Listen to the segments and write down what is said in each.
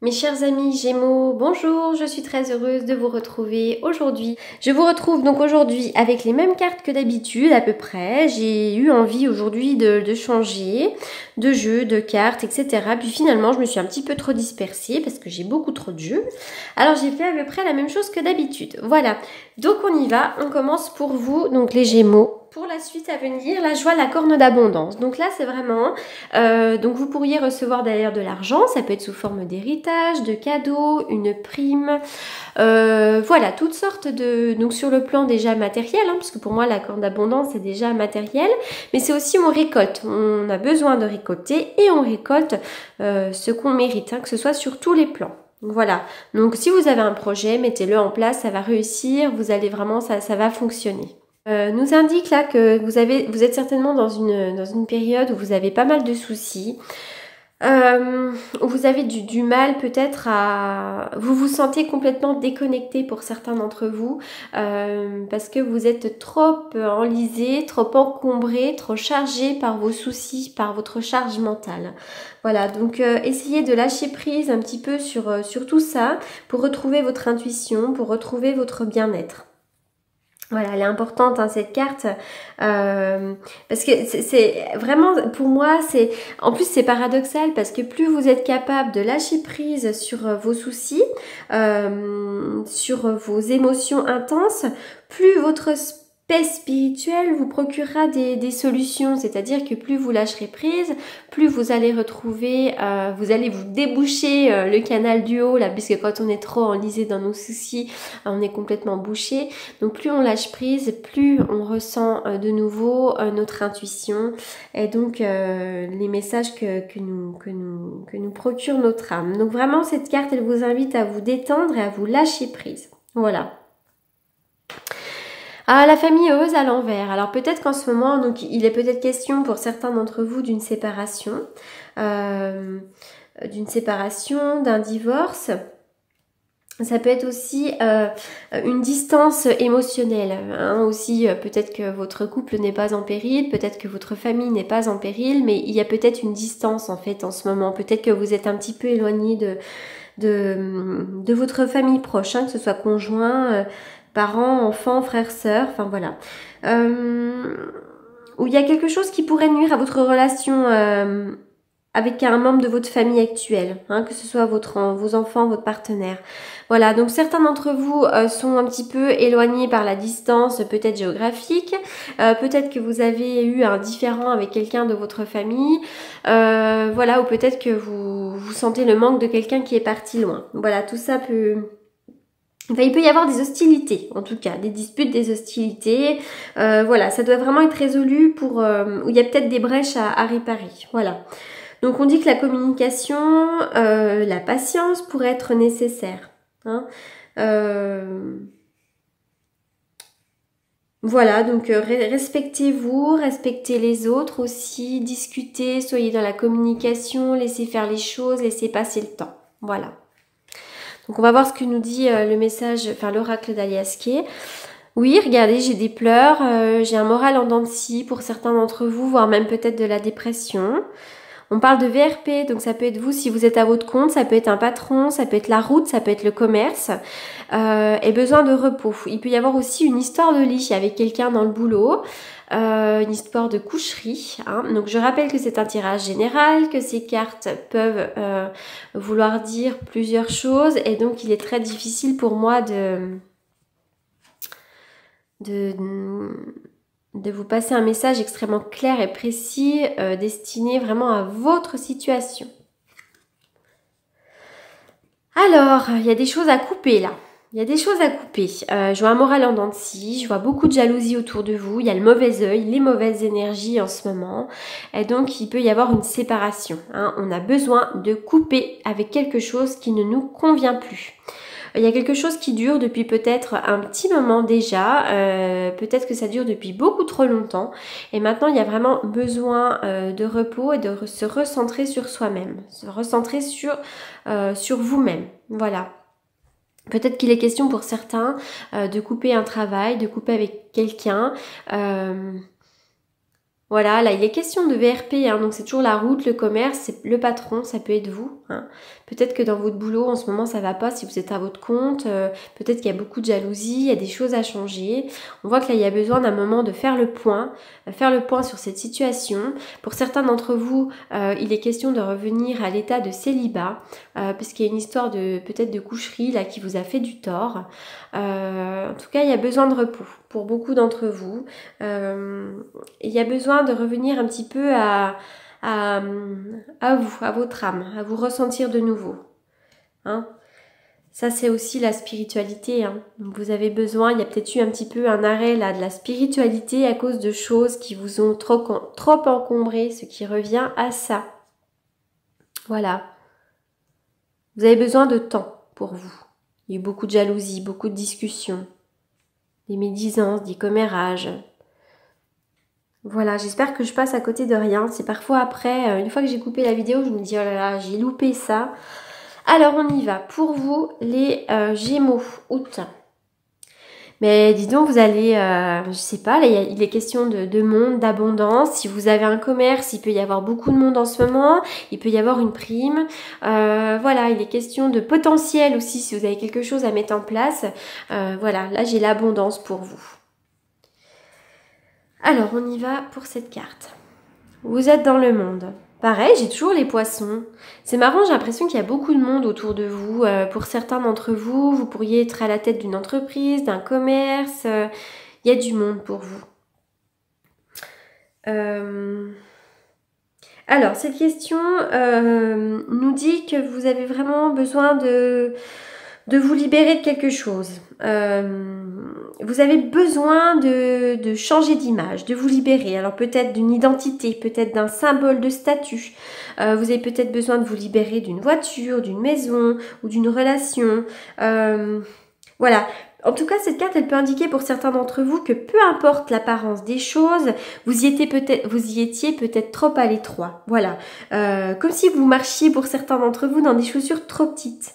Mes chers amis Gémeaux, bonjour, je suis très heureuse de vous retrouver aujourd'hui. Je vous retrouve donc aujourd'hui avec les mêmes cartes que d'habitude à peu près. J'ai eu envie aujourd'hui de changer de jeu, de cartes, etc. Puis finalement je me suis un petit peu trop dispersée parce que j'ai beaucoup trop de jeux. Alors j'ai fait à peu près la même chose que d'habitude. Voilà, donc on y va, on commence pour vous, donc les Gémeaux. Pour la suite à venir, là je vois la corne d'abondance. Donc là c'est vraiment, donc vous pourriez recevoir d'ailleurs de l'argent, ça peut être sous forme d'héritage, de cadeaux, une prime, voilà, toutes sortes de... Donc sur le plan déjà matériel, parce que pour moi la corne d'abondance c'est déjà matériel, mais c'est aussi on récolte, on a besoin de récolter et on récolte ce qu'on mérite, que ce soit sur tous les plans. Voilà, donc si vous avez un projet, mettez-le en place, ça va réussir, vous allez vraiment, ça va fonctionner. Nous indique là que vous êtes certainement dans une période où vous avez pas mal de soucis, où vous avez du mal peut-être à... Vous vous sentez complètement déconnecté pour certains d'entre vous, parce que vous êtes trop enlisé, trop encombré, trop chargé par vos soucis, par votre charge mentale. Voilà, donc essayez de lâcher prise un petit peu sur tout ça pour retrouver votre intuition, pour retrouver votre bien-être. Voilà, elle est importante cette carte, parce que c'est vraiment, pour moi, en plus c'est paradoxal parce que plus vous êtes capable de lâcher prise sur vos soucis, sur vos émotions intenses, plus votre paix spirituelle vous procurera des solutions, c'est-à-dire que plus vous lâcherez prise, plus vous allez retrouver, vous allez vous déboucher le canal du haut là, puisque quand on est trop enlisé dans nos soucis, on est complètement bouché. Donc plus on lâche prise, plus on ressent de nouveau notre intuition et donc les messages que nous procure notre âme. Donc vraiment cette carte, elle vous invite à vous détendre et à vous lâcher prise. Voilà. Ah, la famille heureuse à l'envers. Alors peut-être qu'en ce moment, donc il est peut-être question pour certains d'entre vous d'une séparation, d'un divorce. Ça peut être aussi une distance émotionnelle, aussi peut-être que votre couple n'est pas en péril, peut-être que votre famille n'est pas en péril, mais il y a peut-être une distance en fait en ce moment. Peut-être que vous êtes un petit peu éloigné de votre famille proche, que ce soit conjoint, parents, enfants, frères, sœurs, enfin voilà. Où il y a quelque chose qui pourrait nuire à votre relation avec un membre de votre famille actuelle, que ce soit vos enfants, votre partenaire. Voilà, donc certains d'entre vous sont un petit peu éloignés par la distance, peut-être géographique, peut-être que vous avez eu un différend avec quelqu'un de votre famille, voilà, ou peut-être que vous sentez le manque de quelqu'un qui est parti loin. Voilà, tout ça peut... Enfin, il peut y avoir des hostilités, en tout cas, des disputes, des hostilités. Voilà, ça doit vraiment être résolu pour où il y a peut-être des brèches à réparer. Voilà. Donc on dit que la communication, la patience pourrait être nécessaire. Voilà, donc respectez-vous, respectez les autres aussi, discutez, soyez dans la communication, laissez faire les choses, laissez passer le temps. Voilà. Donc on va voir ce que nous dit le message, enfin l'oracle d'Aliaské. Oui, regardez, j'ai des pleurs, j'ai un moral en dents de scie pour certains d'entre vous, voire même peut-être de la dépression. On parle de VRP, donc ça peut être vous si vous êtes à votre compte, ça peut être un patron, ça peut être la route, ça peut être le commerce, et besoin de repos. Il peut y avoir aussi une histoire de lit avec quelqu'un dans le boulot, une histoire de coucherie. Donc je rappelle que c'est un tirage général, que ces cartes peuvent vouloir dire plusieurs choses, et donc il est très difficile pour moi de vous passer un message extrêmement clair et précis, destiné vraiment à votre situation. Alors, il y a des choses à couper là. Il y a des choses à couper. Je vois un moral en dents de scie, je vois beaucoup de jalousie autour de vous, il y a le mauvais œil, les mauvaises énergies en ce moment. Et donc, il peut y avoir une séparation. On a besoin de couper avec quelque chose qui ne nous convient plus. Il y a quelque chose qui dure depuis peut-être un petit moment déjà, peut-être que ça dure depuis beaucoup trop longtemps, et maintenant il y a vraiment besoin de repos et de se recentrer sur soi-même, se recentrer sur vous-même, voilà. Peut-être qu'il est question pour certains de couper un travail, de couper avec quelqu'un. Voilà, là il est question de VRP, donc c'est toujours la route, le commerce, c'est le patron, ça peut être vous. Peut-être que dans votre boulot, en ce moment, ça va pas si vous êtes à votre compte. Peut-être qu'il y a beaucoup de jalousie, il y a des choses à changer. On voit que là, il y a besoin d'un moment de faire le point sur cette situation. Pour certains d'entre vous, il est question de revenir à l'état de célibat, parce qu'il y a une histoire de peut-être de coucherie là qui vous a fait du tort. En tout cas, il y a besoin de repos pour beaucoup d'entre vous. Il y a besoin de revenir un petit peu à vous, à votre âme, à vous ressentir de nouveau. Hein? Ça, c'est aussi la spiritualité. Hein. Donc, vous avez besoin, il y a peut-être eu un petit peu un arrêt là de la spiritualité à cause de choses qui vous ont trop encombré, ce qui revient à ça. Voilà. Vous avez besoin de temps pour vous. Il y a eu beaucoup de jalousie, beaucoup de discussions, des médisances, des commérages. Voilà, j'espère que je passe à côté de rien. C'est parfois après, une fois que j'ai coupé la vidéo, je me dis oh là là, j'ai loupé ça. Alors on y va. Pour vous, les Gémeaux, août. Mais dis donc, vous allez, je sais pas, là, il est question de monde, d'abondance. Si vous avez un commerce, il peut y avoir beaucoup de monde en ce moment. Il peut y avoir une prime. Voilà, il est question de potentiel aussi, si vous avez quelque chose à mettre en place. Voilà, là j'ai l'abondance pour vous. Alors, on y va pour cette carte. Vous êtes dans le monde. Pareil, j'ai toujours les poissons. C'est marrant, j'ai l'impression qu'il y a beaucoup de monde autour de vous. Pour certains d'entre vous, vous pourriez être à la tête d'une entreprise, d'un commerce. Il y a du monde pour vous. Alors, cette question nous dit que vous avez vraiment besoin de vous libérer de quelque chose. Vous avez besoin de changer d'image, de vous libérer. Alors peut-être d'une identité, peut-être d'un symbole de statut. Vous avez peut-être besoin de vous libérer d'une voiture, d'une maison ou d'une relation. Voilà. En tout cas, cette carte, elle peut indiquer pour certains d'entre vous que peu importe l'apparence des choses, vous y étiez peut-être trop à l'étroit. Voilà. Comme si vous marchiez pour certains d'entre vous dans des chaussures trop petites.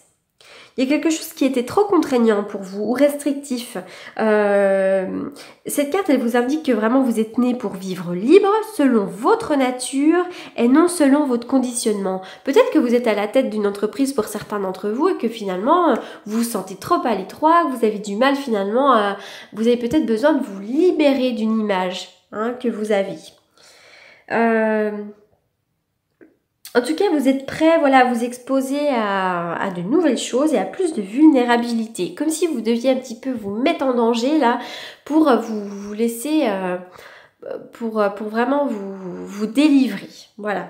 Il y a quelque chose qui était trop contraignant pour vous ou restrictif. Cette carte, elle vous indique que vraiment vous êtes né pour vivre libre selon votre nature et non selon votre conditionnement. Peut-être que vous êtes à la tête d'une entreprise pour certains d'entre vous et que finalement vous vous sentez trop à l'étroit, que vous avez du mal finalement vous avez peut-être besoin de vous libérer d'une image que vous aviez. En tout cas, vous êtes prêt, voilà, à vous exposer à de nouvelles choses et à plus de vulnérabilité. Comme si vous deviez un petit peu vous mettre en danger là pour vous laisser, pour vraiment vous délivrer. Voilà.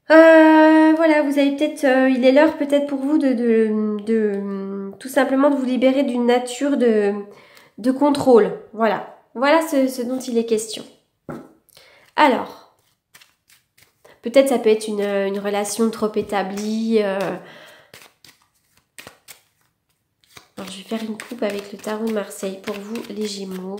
Voilà, vous avez peut-être, il est l'heure peut-être pour vous de tout simplement de vous libérer d'une nature de contrôle. Voilà. Voilà ce dont il est question. Alors. Peut-être ça peut être une relation trop établie. Alors, je vais faire une coupe avec le tarot de Marseille pour vous, les Gémeaux.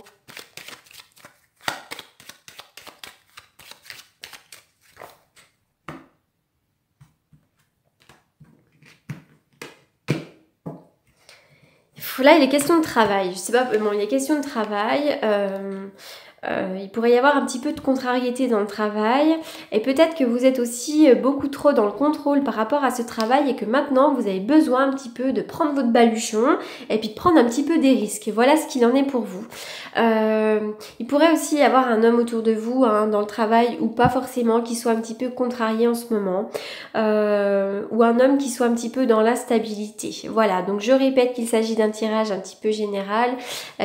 Là, il est question de travail. Je sais pas, bon, il est question de travail. Il pourrait y avoir un petit peu de contrariété dans le travail et peut-être que vous êtes aussi beaucoup trop dans le contrôle par rapport à ce travail et que maintenant vous avez besoin un petit peu de prendre votre baluchon et puis de prendre un petit peu des risques. Voilà ce qu'il en est pour vous. Il pourrait aussi y avoir un homme autour de vous dans le travail ou pas forcément qui soit un petit peu contrarié en ce moment ou un homme qui soit un petit peu dans la stabilité. Voilà, donc je répète qu'il s'agit d'un tirage un petit peu général,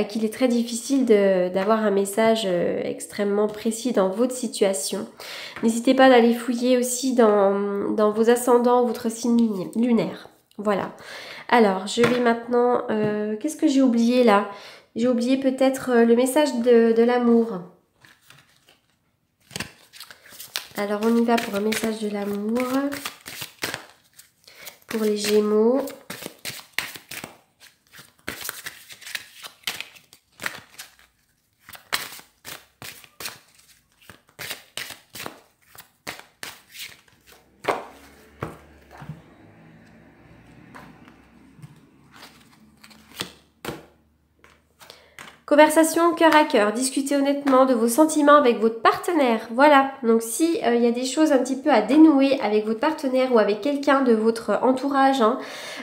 qu'il est très difficile d'avoir un message extrêmement précis dans votre situation. N'hésitez pas d'aller fouiller aussi dans vos ascendants, votre signe lunaire. Voilà. Alors, je vais maintenant... qu'est-ce que j'ai oublié là? J'ai oublié peut-être le message de l'amour. Alors, on y va pour un message de l'amour. Pour les Gémeaux. Conversation cœur à cœur, discutez honnêtement de vos sentiments avec votre partenaire. Voilà, donc si il y a des choses un petit peu à dénouer avec votre partenaire ou avec quelqu'un de votre entourage, hein,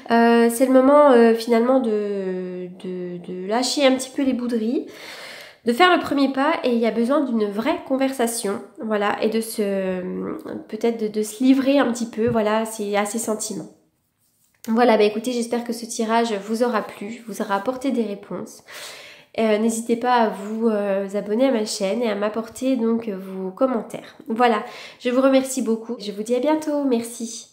c'est le moment finalement de lâcher un petit peu les bouderies, de faire le premier pas, et il y a besoin d'une vraie conversation, voilà, et de peut-être de se livrer un petit peu, voilà, à ses sentiments. Voilà, bah écoutez, j'espère que ce tirage vous aura plu, vous aura apporté des réponses. N'hésitez pas à vous abonner à ma chaîne et à m'apporter donc vos commentaires. Voilà, je vous remercie beaucoup. Je vous dis à bientôt. Merci.